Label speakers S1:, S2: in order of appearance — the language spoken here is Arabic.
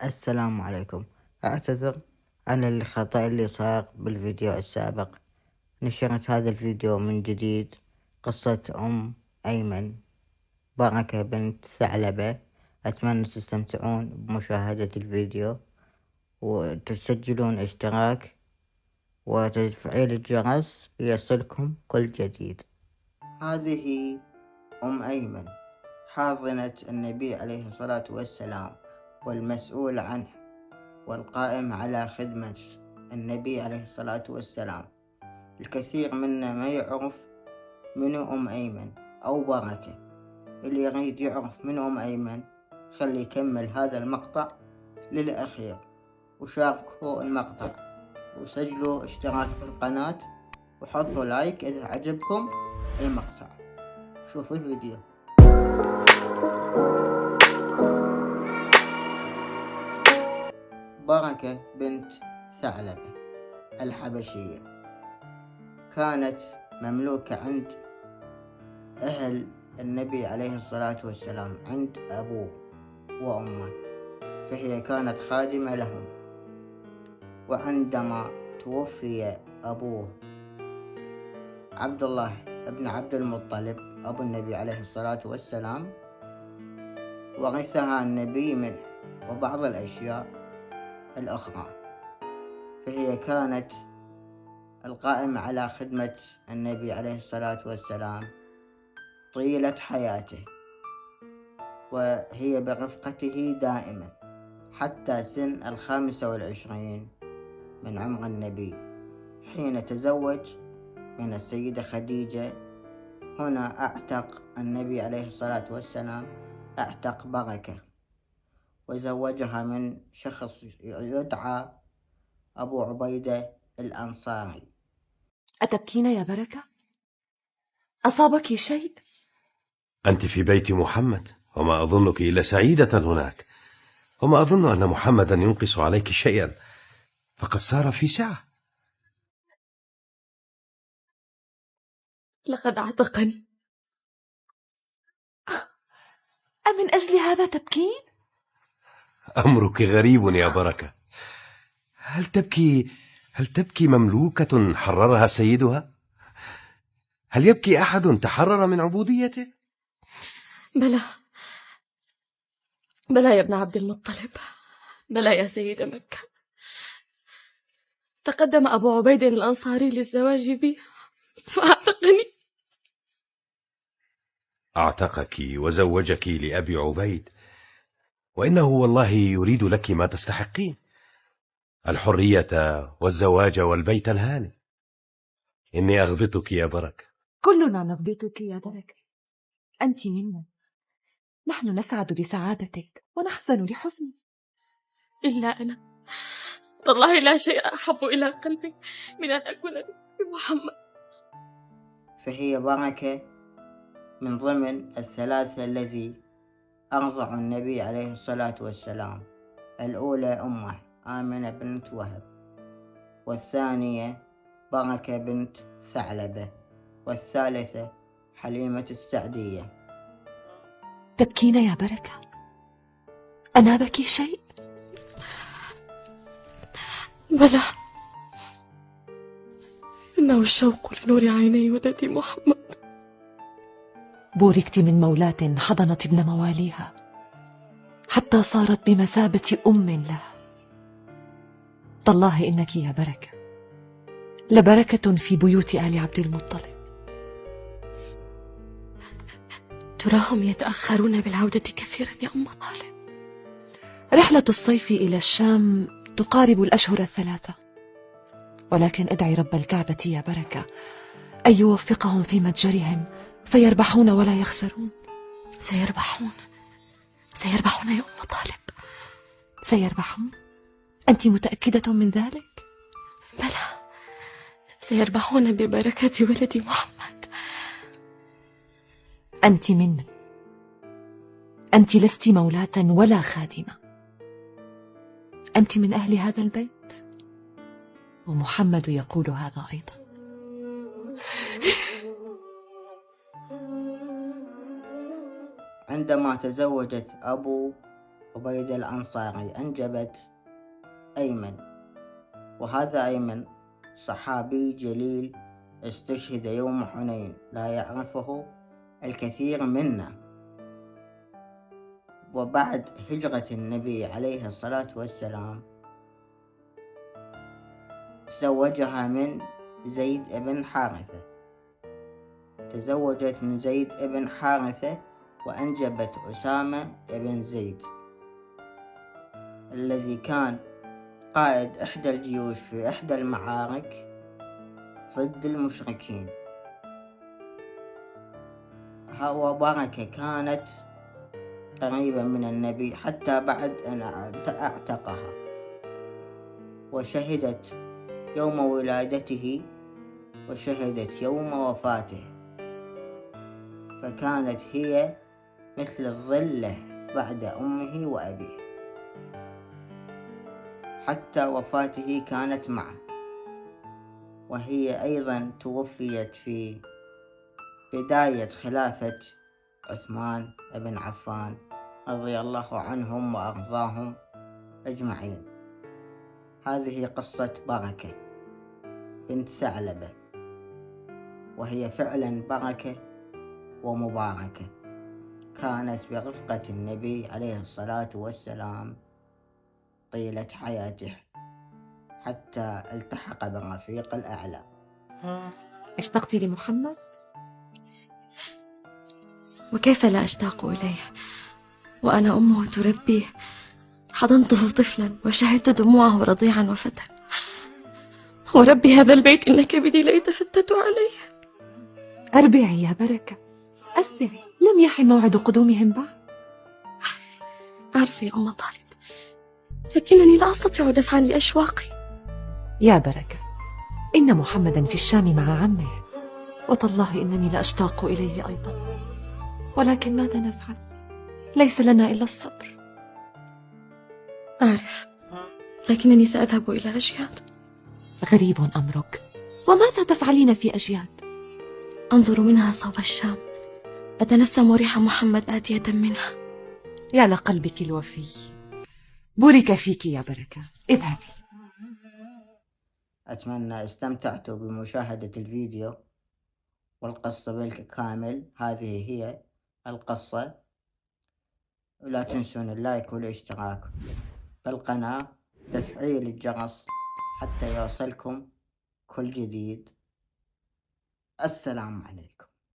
S1: السلام عليكم. أعتذر عن الخطأ اللي صار بالفيديو السابق. نشرت هذا الفيديو من جديد قصة أيمن بركة بنت ثعلبة. أتمنى تستمتعون بمشاهدة الفيديو وتسجلون اشتراك وتفعيل الجرس ليصلكم كل جديد. هذه أيمن حاضنة النبي عليه الصلاة والسلام والمسؤول عنه والقائم على خدمة النبي عليه الصلاة والسلام. الكثير منا ما يعرف منو أيمن أو بركة. اللي يريد يعرف منو أيمن خلي يكمل هذا المقطع للأخير وشاركوا المقطع وسجلوا اشتراك في القناة وحطوا لايك إذا عجبكم المقطع. شوفوا الفيديو. بركة بنت ثعلبة الحبشية كانت مملوكة عند أهل النبي عليه الصلاة والسلام، عند أبوه وأمه، فهي كانت خادمة لهم. وعندما توفي أبوه عبد الله ابن عبد المطلب أبو النبي عليه الصلاة والسلام، ورثها النبي منه وبعض الأشياء الأخرى، فهي كانت القائمة على خدمة النبي عليه الصلاة والسلام طيلة حياته، وهي برفقته دائما حتى سن 25 من عمر النبي، حين تزوج من السيدة خديجة. هنا اعتق النبي عليه الصلاة والسلام اعتق بركة وزوجها من شخص يدعى أبو عبيدة الأنصاري.
S2: أتبكين يا بركة؟ أصابك شيء؟
S3: أنت في بيت محمد، وما أظنك إلا سعيدة هناك، وما أظن أن محمدا ينقص عليك شيئا، فقد سار في ساعة.
S2: لقد اعتقني. أمن أجل هذا تبكين؟
S3: أمرك غريب يا بركة. هل تبكي مملوكة حررها سيدها؟ هل يبكي أحد تحرر من عبوديته؟
S2: بلى يا ابن عبد المطلب، بلى يا سيد مكة. تقدم أبو عبيد الأنصاري للزواج بي فأعتقني.
S3: أعتقك وزوجك لأبي عبيد، وإنه والله يريد لك ما تستحقين، الحرية والزواج والبيت الهانئ. إني أغبطك يا بركة.
S2: كلنا نغبطك يا بركة، أنت منا. نحن نسعد لسعادتك ونحزن لحزنك. إلا أنا، والله لا شيء أحب إلى قلبي من أن أكون بمحمد.
S1: فهي بركة من ضمن الثلاثة الذي أرضعوا النبي عليه الصلاة والسلام. الأولى أمه آمنة بنت وهب، والثانية بركة بنت ثعلبة، والثالثة حليمة السعدية.
S2: تبكين يا بركة؟ أنابك شيء؟ بلى، إنه الشوق لنور عيني ولدي محمد. بوركت من مولاة حضنت ابن مواليها حتى صارت بمثابة أم لها. تالله إنك يا بركة لبركة في بيوت آل عبد المطلب. تراهم يتأخرون بالعودة كثيرا يا أم طالب. رحلة الصيف إلى الشام تقارب الأشهر 3، ولكن ادعي رب الكعبة يا بركة أن يوفقهم في متجرهم فيربحون ولا يخسرون. سيربحون يا أم طالب، سيربحون. أنت متأكدة من ذلك؟ بلى، سيربحون ببركة ولدي محمد. أنت مني، أنت لست مولاة ولا خادمة، أنت من أهل هذا البيت، ومحمد يقول هذا أيضا.
S1: عندما تزوجت أبو عبيدة الأنصاري أنجبت أيمن، وهذا أيمن صحابي جليل استشهد يوم حنين لا يعرفه الكثير منا. وبعد هجرة النبي عليه الصلاة والسلام تزوجها من زيد بن حارثة، تزوجت من زيد بن حارثة وأنجبت أسامة بن زيد الذي كان قائد إحدى الجيوش في إحدى المعارك ضد المشركين. وبركة كانت قريبة من النبي حتى بعد أن اعتقها، وشهدت يوم ولادته وشهدت يوم وفاته، فكانت هي مثل الظلة بعد أمه وأبيه. حتى وفاته كانت معه، وهي أيضا توفيت في بداية خلافة عثمان بن عفان رضي الله عنهم وأرضاهم أجمعين. هذه قصة بركة بنت ثعلبة، وهي فعلا بركة ومباركة، كانت برفقة النبي عليه الصلاة والسلام طيلة حياته حتى التحق بالرفيق الأعلى.
S2: اشتقتي لمحمد؟
S4: وكيف لا أشتاق إليه وأنا أمه تربيه؟ حضنته طفلا وشهدت دموعه رضيعا وفتى. وربي هذا البيت إن كبدي ليتفتت عليه.
S2: أربعي يا بركة، أربعي، لم يحن موعد قدومهم بعد.
S4: أعرف يا أم طالب، لكنني لا أستطيع دفعا لأشواقي.
S2: يا بركة، إن محمدا في الشام مع عمه، وتالله إنني لأشتاق إليه أيضا، ولكن ماذا نفعل؟ ليس لنا إلا الصبر.
S4: أعرف، لكنني سأذهب إلى أجياد.
S2: غريب أمرك، وماذا تفعلين في أجياد؟
S4: أنظر منها صوب الشام، أتنسم ريح محمد آتية منها.
S2: يا لقلبك الوفي، بورك فيك يا بركة، اذهبي.
S1: أتمنى استمتعتوا بمشاهدة الفيديو والقصة بالكامل. هذه هي القصة، ولا تنسون اللايك والاشتراك بالقناة، تفعيل الجرس حتى يوصلكم كل جديد. السلام عليكم.